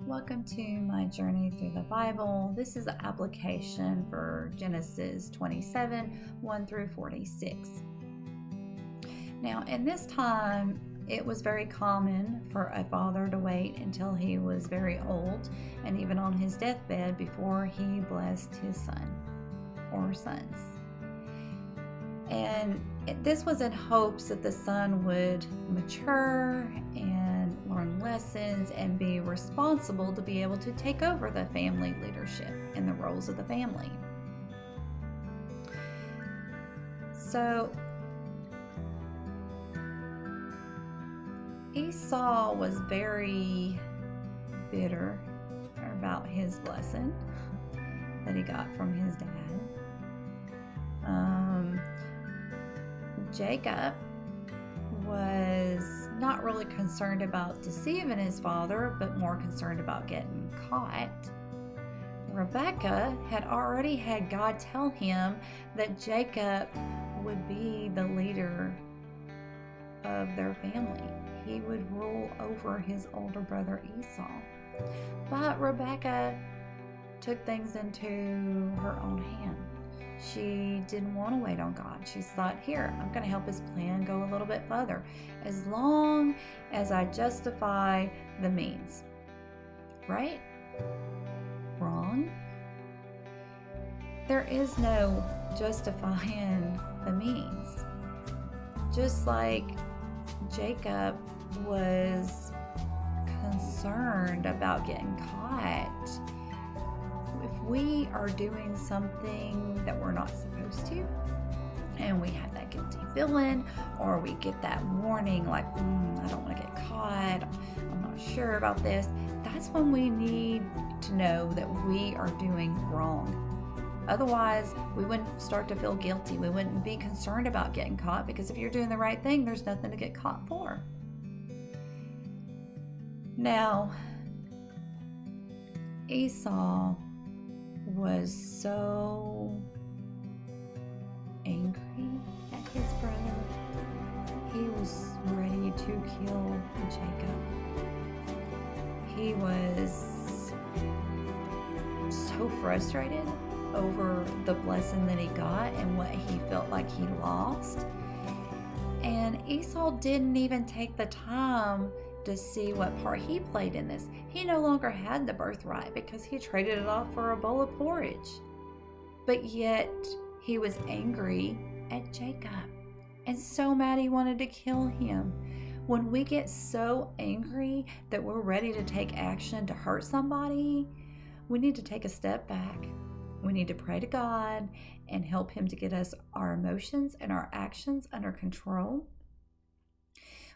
Welcome to my journey through the Bible. This is an application for Genesis 27, 1 through 46. Now, in this time, it was very common for a father to wait until he was very old and even on his deathbed before he blessed his son or sons. And this was in hopes that the son would mature and learn lessons and be responsible to be able to take over the family leadership and the roles of the family. So Esau was very bitter about his blessing that he got from his dad. Jacob was not really concerned about deceiving his father, but more concerned about getting caught. Rebekah had already had God tell him that Jacob would be the leader of their family. He would rule over his older brother Esau. But Rebekah took things into her own hand. She didn't want to wait on God. She thought, here, I'm going to help his plan go a little bit further, as long as I justify the means. Right? Wrong? There is no justifying the means. Just like Jacob was concerned about getting caught, if we are doing something that we're not supposed to, and we have that guilty feeling, or we get that warning like, I don't want to get caught, I'm not sure about this, that's when we need to know that we are doing wrong. Otherwise, we wouldn't start to feel guilty. We wouldn't be concerned about getting caught, because if you're doing the right thing, there's nothing to get caught for. Now, Esau was so angry at his brother. He was ready to kill Jacob. He was so frustrated over the blessing that he got and what he felt like he lost. And Esau didn't even take the time to see what part he played in this. He no longer had the birthright because he traded it off for a bowl of porridge. But yet he was angry at Jacob and so mad he wanted to kill him. When we get so angry that we're ready to take action to hurt somebody, we need to take a step back. We need to pray to God and help him to get us our emotions and our actions under control.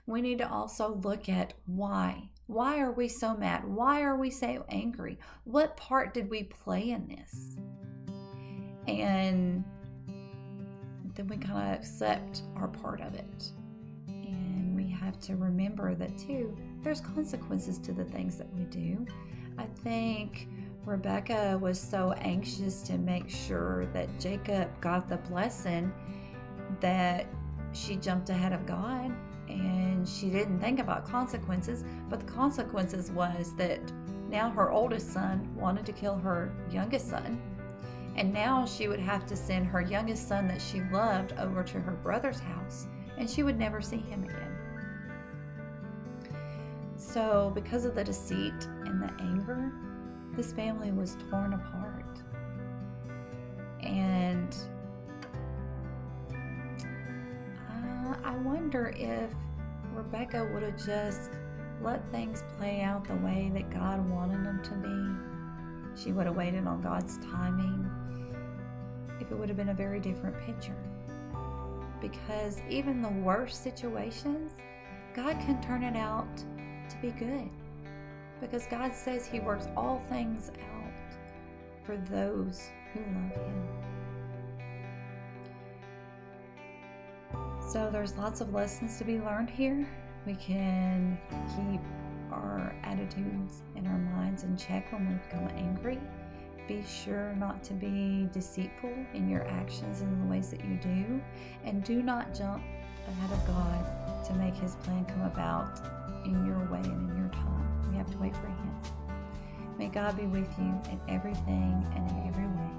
We need to also look at why. Why are we so mad? Why are we so angry? What part did we play in this? And then we kind of accept our part of it. And we have to remember that too, there's consequences to the things that we do. I think Rebekah was so anxious to make sure that Jacob got the blessing that she jumped ahead of God. And she didn't think about consequences, but the consequences was that now her oldest son wanted to kill her youngest son, and now she would have to send her youngest son that she loved over to her brother's house, and she would never see him again. So because of the deceit and the anger, this family was torn apart. And I wonder if Rebekah would have just let things play out the way that God wanted them to be. She would have waited on God's timing. If it would have been a very different picture. Because even the worst situations, God can turn it out to be good. Because God says He works all things out for those who love Him. So there's lots of lessons to be learned here. We can keep our attitudes and our minds in check when we become angry. Be sure not to be deceitful in your actions and the ways that you do. And do not jump ahead of God to make His plan come about in your way and in your time. We have to wait for Him. May God be with you in everything and in every way.